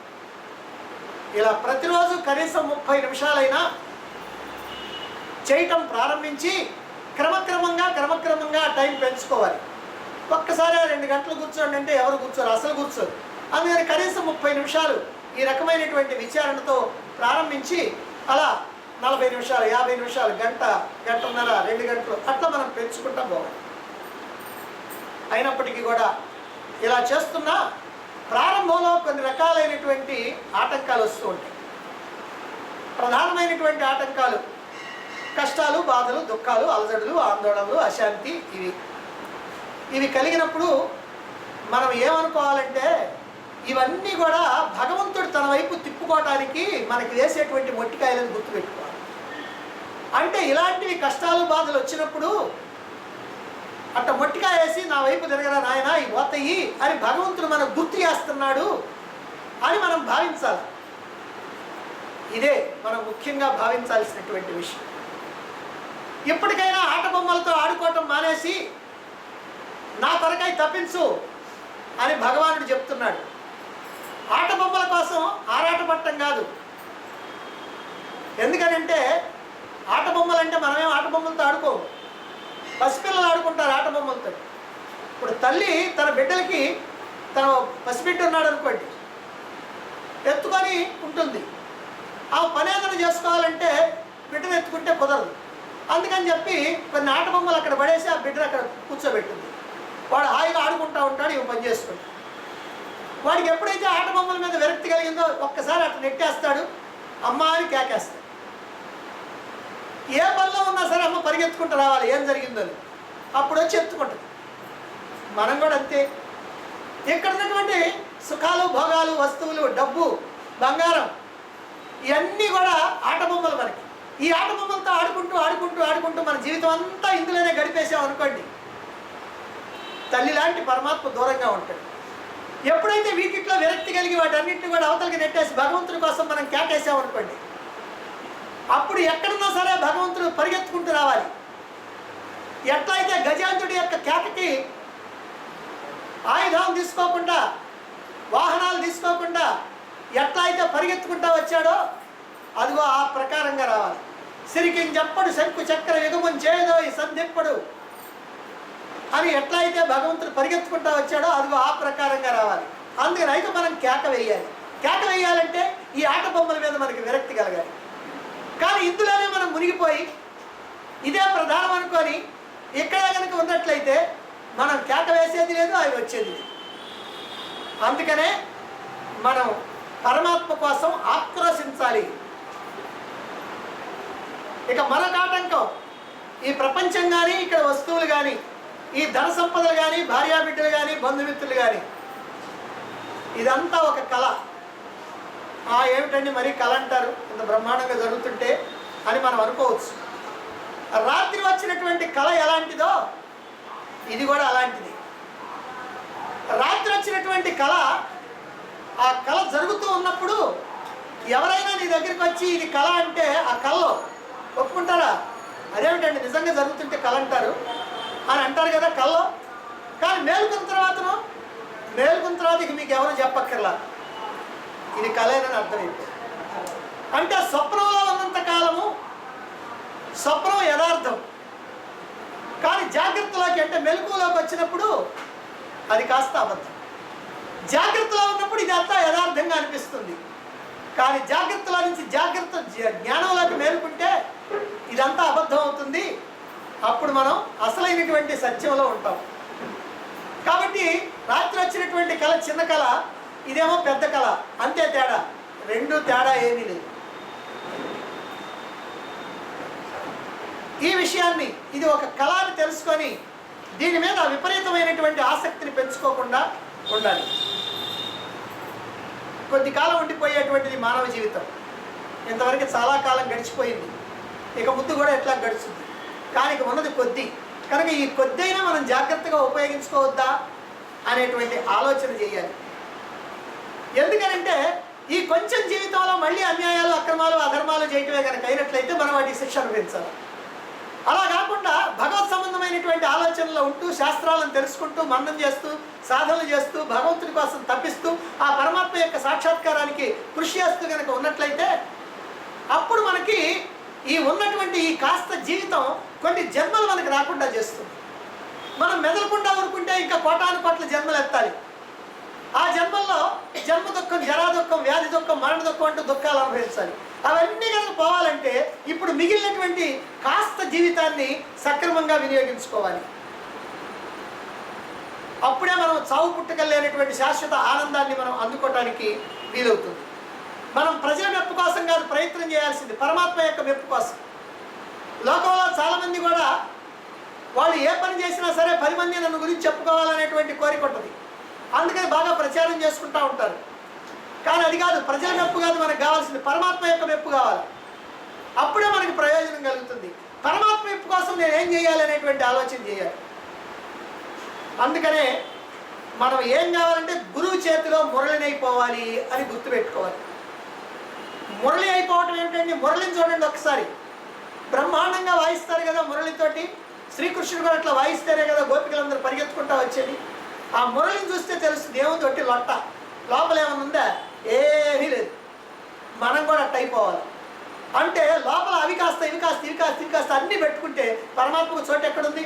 ఇలా ప్రతిరోజు కనీసం 30 నిమిషాలైనా చేయటం ప్రారంభించి క్రమక్రమంగా టైం పెంచుకోవాలి. ఒక్కసారి 2 గంటలు కూర్చోండి అంటే ఎవరు కూర్చోరు, అసలు కూర్చోరు. అందుకని కనీసం 30 నిమిషాలు ఈ రకమైనటువంటి విచారణతో ప్రారంభించి అలా 40 నిమిషాలు, 50 నిమిషాలు, గంట, గంటన్నర, 2 గంటలు అట్లా మనం పెంచుకుంటా పోవాలి. అయినప్పటికీ కూడా ఇలా చేస్తున్నా ప్రారంభంలో కొన్ని రకాలైనటువంటి ఆటంకాలు వస్తూ ఉంటాయి. ప్రధానమైనటువంటి ఆటంకాలు కష్టాలు, బాధలు, దుఃఖాలు, అలజడులు, ఆందోళనలు, అశాంతి. ఇవి కలిగినప్పుడు మనం ఏమనుకోవాలంటే ఇవన్నీ కూడా భగవంతుడు తన వైపు తిప్పుకోవటానికి మనకి వేసేటువంటి మొట్టికాయలను గుర్తుపెట్టుకోవాలి. అంటే ఇలాంటివి కష్టాలు, బాధలు వచ్చినప్పుడు అట్ట మొట్టికాయ వేసి నా వైపు తిరగరా నాయన ఈ పోతాయి అని భగవంతుడు మనకు గుర్తు చేస్తున్నాడు అని మనం భావించాలి. ఇదే మనం ముఖ్యంగా భావించాల్సినటువంటి విషయం. ఇప్పటికైనా ఆట బొమ్మలతో ఆడుకోవటం మానేసి నా కొరకై తప్పించు అని భగవానుడు చెప్తున్నాడు. ఆట బొమ్మల కోసం ఆరాటపడటం కాదు. ఎందుకనంటే ఆట బొమ్మలు అంటే మనమేం ఆట బొమ్మలతో ఆడుకోము, పసిపిల్లలు ఆడుకుంటారు ఆట బొమ్మలతో. ఇప్పుడు తల్లి తన బిడ్డలకి, తన పసిబిడ్డ ఉన్నాడు అనుకోండి, ఎత్తుకొని ఉంటుంది. ఆ పని ఏదైనా చేసుకోవాలంటే బిడ్డను ఎత్తుకుంటే కుదరదు. అందుకని చెప్పి కొన్ని ఆట బొమ్మలు అక్కడ పడేసి ఆ బిడ్డను అక్కడ కూర్చోబెట్టింది. వాడు హాయిగా ఆడుకుంటూ ఉంటాడు, ఇవి పని చేసుకుంటాడు. వాడికి ఎప్పుడైతే ఆట బొమ్మల మీద విరక్తి కలిగిందో ఒక్కసారి అట్లా నెట్టేస్తాడు, అమ్మ అని కేకేస్తాడు. ఏ పనిలో ఉన్నా సరే అమ్మ పరిగెత్తుకుంటూ రావాలి ఏం జరిగిందని, అప్పుడు వచ్చి ఎత్తుకుంటుంది. మనం కూడా అంతే. ఇక్కడ ఉన్నటువంటి సుఖాలు, భోగాలు, వస్తువులు, డబ్బు, బంగారం ఇవన్నీ కూడా ఆట బొమ్మలు మనకి. ఈ ఆట బొమ్మలతో ఆడుకుంటూ మన జీవితం అంతా ఇందులోనే గడిపేసాం అనుకోండి, తల్లి లాంటి పరమాత్మ దూరంగా ఉంటాడు. ఎప్పుడైతే వీటిలో విరక్తి కలిగి వాటన్నింటిని కూడా అవతలకి నెట్టేసి భగవంతుడి కోసం మనం కేకేసామనుకోండి, అప్పుడు ఎక్కడున్నా సరే భగవంతుడు పరిగెత్తుకుంటూ రావాలి. ఎట్లయితే గజాంతుడి యొక్క కేకకి ఆయుధాలు తీసుకోకుండా, వాహనాలు తీసుకోకుండా ఎట్లయితే పరిగెత్తుకుంటా వచ్చాడో అదిగో ఆ ప్రకారంగా రావాలి. సిరికించెప్పడు శంకు చక్ర యుగమున్ చేయదో ఈ సంధిప్పడు అని ఎట్లయితే భగవంతుడు పరిగెత్తుకుంటా వచ్చాడో అదిగో ఆ ప్రకారంగా రావాలి. అందుకని అయితే మనం కేక వేయాలి. కేక వేయాలంటే ఈ ఆట బొమ్మల మీద మనకి విరక్తి కలగాలి. కానీ ఇందులోనే మనం మునిగిపోయి ఇదే ప్రధానం అనుకొని ఇక్కడే కనుక ఉన్నట్లయితే మనం కేక వేసేది లేదు, అవి వచ్చేది లేదు. అందుకనే మనం పరమాత్మ కోసం ఆక్రోశించాలి. ఇక మరొక ఆటంకం, ఈ ప్రపంచం కానీ, ఇక్కడ వస్తువులు కానీ, ఈ ధన సంపదలు కానీ, భార్యాబిడ్డలు కానీ, బంధుమిత్రులు కానీ, ఇదంతా ఒక కళ. ఏమిటండి మరి కళ అంటారు, ఇంత బ్రహ్మాండంగా జరుగుతుంటే అని మనం అనుకోవచ్చు. రాత్రి వచ్చినటువంటి కళ ఎలాంటిదో ఇది కూడా అలాంటిది. రాత్రి వచ్చినటువంటి కళ, ఆ కళ జరుగుతూ ఉన్నప్పుడు ఎవరైనా నీ దగ్గరికి వచ్చి ఇది కళ అంటే ఆ కళలో ఒప్పుకుంటారా? అదేమిటండి నిజంగా జరుగుతుంటే కళ అంటారు అని అంటారు కదా కళలో. కానీ మేలుకున్న తర్వాత ఇక మీకు ఎవరు చెప్పక్కర్లా, ఇది కళేనని అర్థమైపోయింది. అంటే స్వప్నంలో ఉన్నంత కాలము స్వప్నం యథార్థం, కానీ జాగ్రత్తలోకి అంటే మెలకువలోకి వచ్చినప్పుడు అది కాస్త అబద్ధం. జాగ్రత్తలో ఉన్నప్పుడు ఇది అంతా యథార్థంగా అనిపిస్తుంది, కానీ జాగ్రత్తలో నుంచి జాగ్రత్త జ్ఞానంలోకి మేలుకుంటే ఇదంతా అబద్ధం అవుతుంది. అప్పుడు మనం అసలైనటువంటి సత్యంలో ఉంటాం. కాబట్టి రాత్రి వచ్చినటువంటి కళ చిన్న కళ, ఇదేమో పెద్ద కళ, అంతే తేడా. రెండు తేడా ఏమీ లేదు. ఈ విషయాన్ని ఇది ఒక కళ అని తెలుసుకొని దీని మీద విపరీతమైనటువంటి ఆసక్తిని పెంచుకోకుండా ఉండాలి. కొద్ది కాలం ఉండిపోయేటువంటిది మానవ జీవితం. ఇంతవరకు చాలా కాలం గడిచిపోయింది, ఇక ముందు కూడా ఎట్లా గడుస్తుంది. కానీ ఇక ఉన్నది కొద్ది, కనుక ఈ కొద్దిైనా మనం జాగ్రత్తగా ఉపయోగించుకోవద్దా అనేటువంటి ఆలోచన చేయాలి. ఎందుకనంటే ఈ కొంచెం జీవితంలో మళ్ళీ అన్యాయాలు, అక్రమాలు, అధర్మాలు చేయటమే కనుక అయినట్లయితే మనం వాటికి శిక్ష అనుభవించాలి. అలా కాకుండా భగవత్ సంబంధమైనటువంటి ఆలోచనలో ఉంటూ, శాస్త్రాలను తెలుసుకుంటూ, మననం చేస్తూ, సాధనలు చేస్తూ, భగవంతుడి కోసం తప్పిస్తూ, ఆ పరమాత్మ యొక్క సాక్షాత్కారానికి కృషి చేస్తూ కనుక ఉన్నట్లయితే అప్పుడు మనకి ఈ ఉన్నటువంటి ఈ కాస్త జీవితం కొన్ని జన్మలు మనకు రాకుండా చేస్తుంది. మనం మెదలకుండా ఊరుకుంటే ఇంకా కోటాను కోట్ల జన్మలు ఎత్తాలి. ఆ జన్మల్లో జన్మ దుఃఖం, జరా దుఃఖం, వ్యాధి దుఃఖం, మరణ దుఃఖం అంటూ దుఃఖాలు అనుభవించాలి. అవన్నీ కనుక పోవాలంటే ఇప్పుడు మిగిలినటువంటి కాస్త జీవితాన్ని సక్రమంగా వినియోగించుకోవాలి. అప్పుడే మనం చావు పుట్టుకలు లేనటువంటి శాశ్వత ఆనందాన్ని మనం అందుకోవటానికి వీలవుతుంది. మనం ప్రజల మెప్పు కోసం కాదు ప్రయత్నం చేయాల్సింది, పరమాత్మ యొక్క మెప్పు కోసం. లోకంలో చాలామంది కూడా వాళ్ళు ఏ పని చేసినా సరే 10 మంది నన్ను గురించి చెప్పుకోవాలనేటువంటి కోరిక ఉంటుంది. అందుకని బాగా ప్రచారం చేసుకుంటూ ఉంటారు. కానీ అది కాదు, ప్రజల మెప్పు కాదు మనకు కావాల్సింది, పరమాత్మ యొక్క మెప్పు కావాలి. అప్పుడే మనకి ప్రయోజనం కలుగుతుంది. పరమాత్మ మెప్పు కోసం నేను ఏం చేయాలి అనేటువంటి ఆలోచన చేయాలి. అందుకనే మనం ఏం కావాలంటే గురువు చేతిలో మురళినైపోవాలి అని గుర్తుపెట్టుకోవాలి. మురళి అయిపోవటం ఏంటంటే, మురళిని చూడండి ఒకసారి, బ్రహ్మాండంగా వాయిస్తారు కదా మురళితోటి. శ్రీకృష్ణుడు కూడా అట్లా వాయిస్తేనే కదా గోపికలందరూ పరిగెత్తుకుంటా వచ్చేది. ఆ మురళిని చూస్తే తెలుస్తుంది ఏముంది, ఒట్టి లొట్ట, లోపల ఏమైనా ఉందా, ఏమీ లేదు. మనం కూడా అట్ట అయిపోవాలి. అంటే లోపల అవి కాస్త ఇవి కాస్త ఇవి కాస్త ఇవి కాస్త అన్నీ పెట్టుకుంటే పరమాత్మకు చోటు ఎక్కడుంది?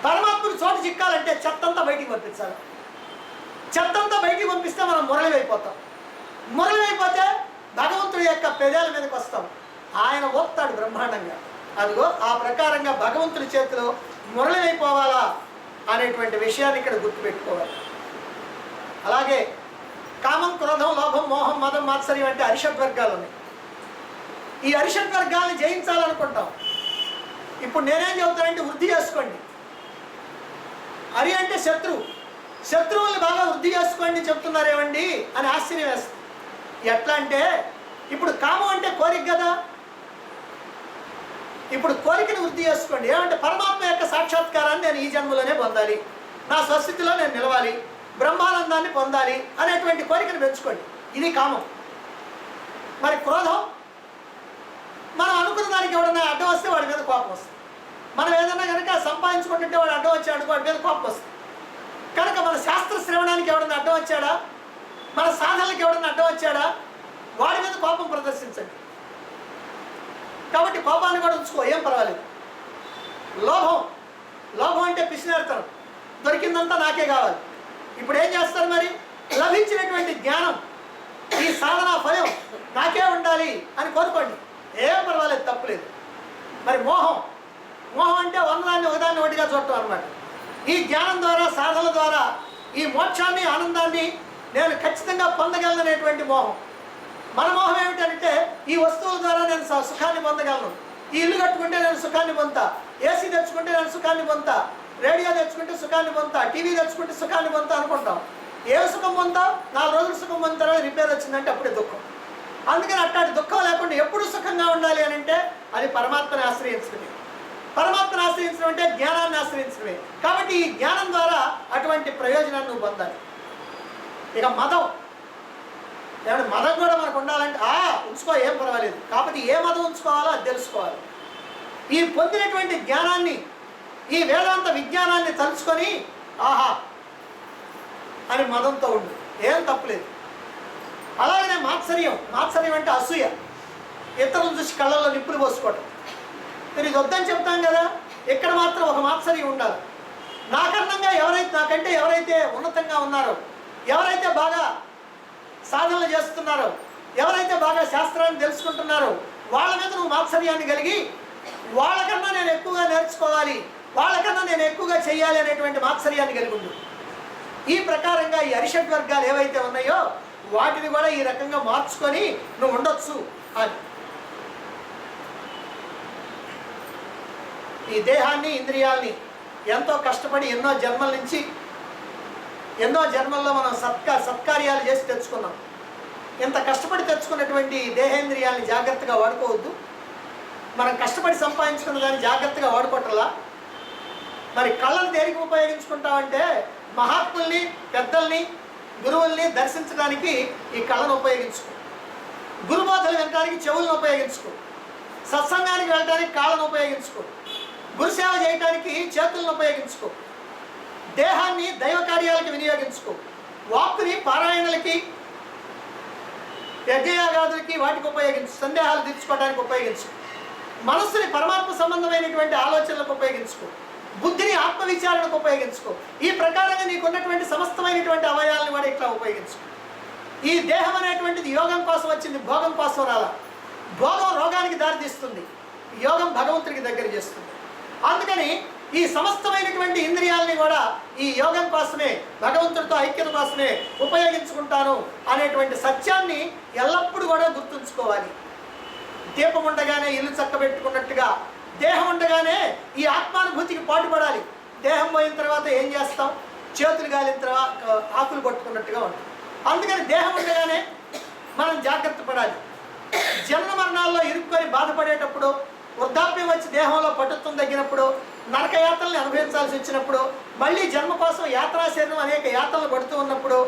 పరమాత్మకు చోటు చిక్కాలంటే చెత్తంతా బయటికి పంపించాలి. చెత్తంతా బయటికి పంపిస్తే మనం మురళి అయిపోతాం. మురళి అయిపోతే భగవంతుడి యొక్క పెదాల మీదకి వస్తాం, ఆయన ఓపుతాడు బ్రహ్మాండంగా. అదిగో ఆ ప్రకారంగా భగవంతుడి చేతిలో మురళి అయిపోవాలా అనేటువంటి విషయాన్ని ఇక్కడ గుర్తుపెట్టుకోవాలి. అలాగే కామం, క్రోధం, లోభం, మోహం, మదం, మాత్సర్యం అంటే అరిషడ్వర్గాలు ఉన్నాయి. ఈ అరిషడ్వర్గాల్ని జయించాలనుకుంటాం. ఇప్పుడు నేనేం చెబుతానంటే వృద్ధి చేసుకోండి. అరి అంటే శత్రువు, శత్రువుల్ని బాగా వృద్ధి చేసుకోండి చెప్తున్నారేమండి అని ఆశ్చర్యం వేస్తుంది. ఎట్లా అంటే ఇప్పుడు కామం అంటే కోరిక కదా, ఇప్పుడు కోరికను వృద్ధి చేసుకోండి. ఏమంటే పరమాత్మ యొక్క సాక్షాత్కారాన్ని నేను ఈ జన్మలోనే పొందాలి. నా స్వస్థితిలో నేను నిలవాలి, బ్రహ్మానందాన్ని పొందాలి అనేటువంటి కోరికను పెంచుకోండి. ఇది కామం. మరి క్రోధం, మనం అనుకున్న దానికి ఎవడన్నా అడ్డం వస్తే వాడి మీద కోపం వస్తుంది. మనం ఏదన్నా కనుక సంపాదించుకుంటుంటే వాడు అడ్డం వచ్చాడు, వాడి మీద కోపం వస్తుంది. కనుక మన శాస్త్ర శ్రవణానికి ఎవడన్నా అడ్డం వచ్చాడా, మన సాధనలకు ఎవడన్నా అడ్డం వచ్చాడా, వాడి మీద కోపం ప్రదర్శించండి. కాబట్టి కోపాన్ని కూడా ఉంచుకో, ఏం పర్వాలేదు. లోభం, లోభం అంటే పిసినారుతనం, దొరికిందంతా నాకే కావాలి. ఇప్పుడు ఏం చేస్తారు మరి? లభించినటువంటి జ్ఞానం, ఈ సాధన ఫలం నాకే ఉండాలి అని కోరుకోండి, ఏం పర్వాలేదు, తప్పులేదు. మరి మోహం, మోహం అంటే ఉన్నదాన్ని ఒకదాన్ని ఒకటిగా చూడటం అన్నమాట. ఈ జ్ఞానం ద్వారా, సాధన ద్వారా ఈ మోక్షాన్ని, ఆనందాన్ని నేను ఖచ్చితంగా పొందగలననేటువంటి మోహం. మన మోహం ఏమిటంటే ఈ వస్తువుల ద్వారా నేను సుఖాన్ని పొందగలను, ఈ ఇల్లు కట్టుకుంటే నేను సుఖాన్ని పొందుతా, ఏసీ తెచ్చుకుంటే నేను సుఖాన్ని పొందుతా, రేడియో తెచ్చుకుంటే సుఖాన్ని పొందుతా, టీవీ తెచ్చుకుంటే సుఖాన్ని పొందుతా అనుకుంటాం. ఏ సుఖం పొందుతాం? 4 రోజులు సుఖం పొందుతారో రిపేర్ వచ్చిందంటే అప్పుడే దుఃఖం. అందుకని అట్లాంటి దుఃఖం లేకుండా ఎప్పుడు సుఖంగా ఉండాలి అని అంటే అది పరమాత్మని ఆశ్రయించడమే. పరమాత్మను ఆశ్రయించడం అంటే జ్ఞానాన్ని ఆశ్రయించడమే. కాబట్టి ఈ జ్ఞానం ద్వారా అటువంటి ప్రయోజనాన్ని నువ్వు పొందాలి. ఇక మతం, ఏమంటే మతం కూడా మనకు ఉండాలంటే ఉంచుకో, ఏం పర్వాలేదు. కాబట్టి ఏ మతం ఉంచుకోవాలో అది తెలుసుకోవాలి. ఈ పొందినటువంటి జ్ఞానాన్ని, ఈ వేదాంత విజ్ఞానాన్ని తలుచుకొని ఆహా అని మతంతో ఉండు, ఏం తప్పులేదు. అలాగనే మాత్సర్యం, మాత్సర్యం అంటే అసూయ, ఇతరులను చూసి కళ్ళల్లో నిప్పులు పోసుకోవటం. మీరు ఇది వద్దని చెప్తాం కదా, ఇక్కడ మాత్రం ఒక మాత్సర్యం ఉండాలి. నాకంటే ఎవరైతే ఉన్నతంగా ఉన్నారో, ఎవరైతే బాగా సాధనలు చేస్తున్నారో, ఎవరైతే బాగా శాస్త్రాన్ని తెలుసుకుంటున్నారో వాళ్ళ మీద నువ్వు మాత్సర్యాన్ని కలిగి వాళ్ళకన్నా నేను ఎక్కువగా నేర్చుకోవాలి, వాళ్ళకన్నా నేను ఎక్కువగా చెయ్యాలి అనేటువంటి మాత్సర్యాన్ని కలిగి ఉండు. ఈ ప్రకారంగా ఈ అరిషడ్ వర్గాలు ఏవైతే ఉన్నాయో వాటిని కూడా ఈ రకంగా మార్చుకొని నువ్వు ఉండొచ్చు అని. ఈ దేహాన్ని, ఇంద్రియాల్ని ఎంతో కష్టపడి ఎన్నో జన్మల నుంచి, ఎన్నో జన్మల్లో మనం సత్కార్యాలు చేసి తెచ్చుకున్నాం. ఇంత కష్టపడి తెచ్చుకున్నటువంటి దేహేంద్రియాల్ని జాగ్రత్తగా వాడుకోవద్దు. మనం కష్టపడి సంపాదించుకున్న దాన్ని జాగ్రత్తగా వాడుకోవట్లా. మరి కళ్ళను దేనికి ఉపయోగించుకుంటామంటే మహాత్ముల్ని, పెద్దల్ని, గురువుల్ని దర్శించడానికి ఈ కళ్ళను ఉపయోగించుకో, గురుబోధలు వినడానికి చెవులను ఉపయోగించుకో, సత్సంగానికి వెళ్ళడానికి కాళ్ళను ఉపయోగించుకో, గురుసేవ చేయడానికి చేతులను ఉపయోగించుకో, దేహాన్ని దైవ కార్యాలకి వినియోగించుకో, వాక్కుని పారాయణలకి, యజ్ఞయాగాదులకి వాటికి ఉపయోగించు, సందేహాలు తీర్చుకోవడానికి ఉపయోగించు, మనస్సుని పరమాత్మ సంబంధమైనటువంటి ఆలోచనలకు ఉపయోగించుకో, బుద్ధిని ఆత్మవిచారణకు ఉపయోగించుకో. ఈ ప్రకారంగా నీకున్నటువంటి సమస్తమైనటువంటి అవయవాలను కూడా ఇట్లా ఉపయోగించుకో. ఈ దేహం అనేటువంటిది యోగం కోసం వచ్చింది, భోగం కోసం రాలా. భోగం రోగానికి దారితీస్తుంది, యోగం భగవంతుడికి దగ్గర చేస్తుంది. అందుకని ఈ సమస్తమైనటువంటి ఇంద్రియాలని కూడా ఈ యోగం కోసమే, భగవంతుడితో ఐక్యత కోసమే ఉపయోగించుకుంటాను అనేటువంటి సత్యాన్ని ఎల్లప్పుడూ కూడా గుర్తుంచుకోవాలి. దీపం ఉండగానే ఇల్లు చక్కబెట్టుకున్నట్టుగా దేహం ఉండగానే ఈ ఆత్మానుభూతికి పాటుపడాలి. దేహం పోయిన తర్వాత ఏం చేస్తాం? చేతులు గాలిన తర్వాత ఆకులు పట్టుకున్నట్టుగా ఉంటుంది. అందుకని దేహం ఉండగానే మనం జాగ్రత్త పడాలి. జన్మ మరణాల్లో ఇరుక్కొని బాధపడేటప్పుడు, వృద్ధాప్యం వచ్చి దేహంలో పటుత్వం తగ్గినప్పుడు, నరకయాత్రల్ని అనుభవించాల్సి వచ్చినప్పుడు, మళ్ళీ జన్మ కోసం యాత్రాశరణం అనేక యాత్రలు పడుతూ ఉన్నప్పుడు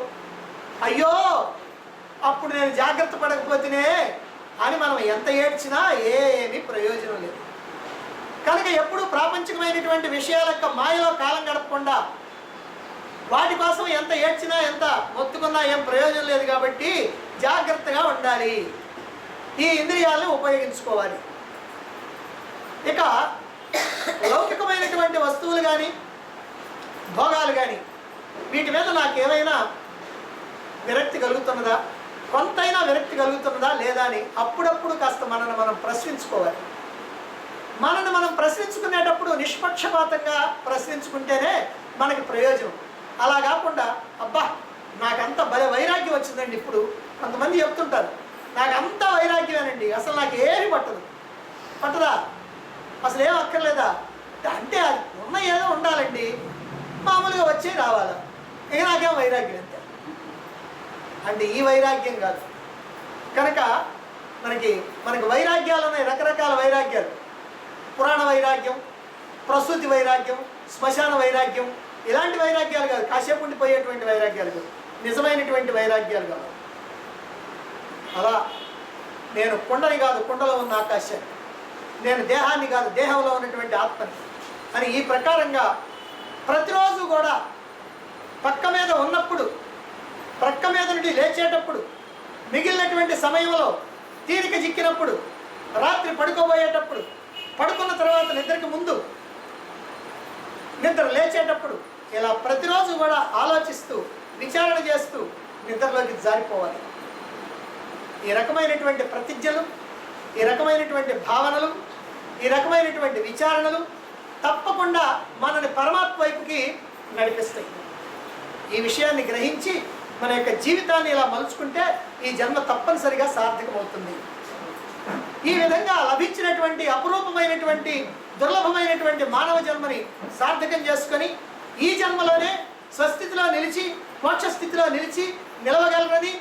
అయ్యో అప్పుడు నేను జాగ్రత్త పడకపోతేనే అని మనం ఎంత ఏడ్చినా ఏమీ ప్రయోజనం లేదు. కనుక ఎప్పుడు ప్రాపంచికమైనటువంటి విషయాల యొక్క మాయలో కాలం గడపకుండా వాటి కోసం ఎంత ఏడ్చినా, ఎంత మొత్తుకున్నా ఏం ప్రయోజనం లేదు. కాబట్టి జాగ్రత్తగా ఉండాలి, ఈ ఇంద్రియాలను ఉపయోగించుకోవాలి. ఇక లౌకికమైనటువంటి వస్తువులు కానీ, భోగాలు కానీ, వీటి మీద నాకేమైనా విరక్తి కలుగుతున్నదా, కొంతైనా విరక్తి కలుగుతున్నదా లేదా అని అప్పుడప్పుడు కాస్త మనల్ని మనం ప్రశ్నించుకోవాలి. మనల్ని మనం ప్రశ్నించుకునేటప్పుడు నిష్పక్షపాతంగా ప్రశ్నించుకుంటేనే మనకి ప్రయోజనం. అలా కాకుండా అబ్బా నాకంత భలే వైరాగ్యం వచ్చిందండి, ఇప్పుడు కొంతమంది చెప్తుంటారు నాకంత వైరాగ్యమేనండి, అసలు నాకు ఏమి పట్టదా, అసలు ఏం అక్కర్లేదా అంటే అది ఉన్న ఏదో ఉండాలండి, మామూలుగా వచ్చి రావాలా, ఇక నాకేం వైరాగ్యం అంతే అంటే ఈ వైరాగ్యం కాదు. కనుక మనకి వైరాగ్యాలు ఉన్నాయి, రకరకాల వైరాగ్యాలు. పురాణ వైరాగ్యం, ప్రసూతి వైరాగ్యం, శ్మశాన వైరాగ్యం, ఇలాంటి వైరాగ్యాలు కాదు, కాసేపు ఉండిపోయేటువంటి వైరాగ్యాలు కాదు, నిజమైనటువంటి వైరాగ్యాలు కాదు. అలా నేను కుండని కాదు కుండలో ఉన్న ఆకాశాన్ని, నేను దేహాన్ని కాదు దేహంలో ఉన్నటువంటి ఆత్మని అని ఈ ప్రకారంగా ప్రతిరోజు కూడా పక్క మీద ఉన్నప్పుడు, ప్రక్క మీద నుండి లేచేటప్పుడు, మిగిలినటువంటి సమయంలో తీరిక చిక్కినప్పుడు, రాత్రి పడుకోబోయేటప్పుడు, పడుకున్న తర్వాత నిద్రకి ముందు, నిద్ర లేచేటప్పుడు ఇలా ప్రతిరోజు కూడా ఆలోచిస్తూ విచారణ చేస్తూ నిద్రలోకి జారిపోవాలి. ఈ రకమైనటువంటి ప్రతిజ్ఞలు, ఈ రకమైనటువంటి భావనలు, ఈ రకమైనటువంటి విచారణలు తప్పకుండా మనని పరమాత్మ వైపుకి నడిపిస్తాయి. ఈ విషయాన్ని గ్రహించి మన యొక్క జీవితాన్ని ఇలా మలుచుకుంటే ఈ జన్మ తప్పనిసరిగా సార్థకమవుతుంది. ఈ విధంగా లభించినటువంటి అపురూపమైనటువంటి దుర్లభమైనటువంటి మానవ జన్మని సార్థకం చేసుకొని ఈ జన్మలోనే స్వస్థితిలో నిలిచి మోక్ష స్థితిలో నిలిచి నిలవగలరని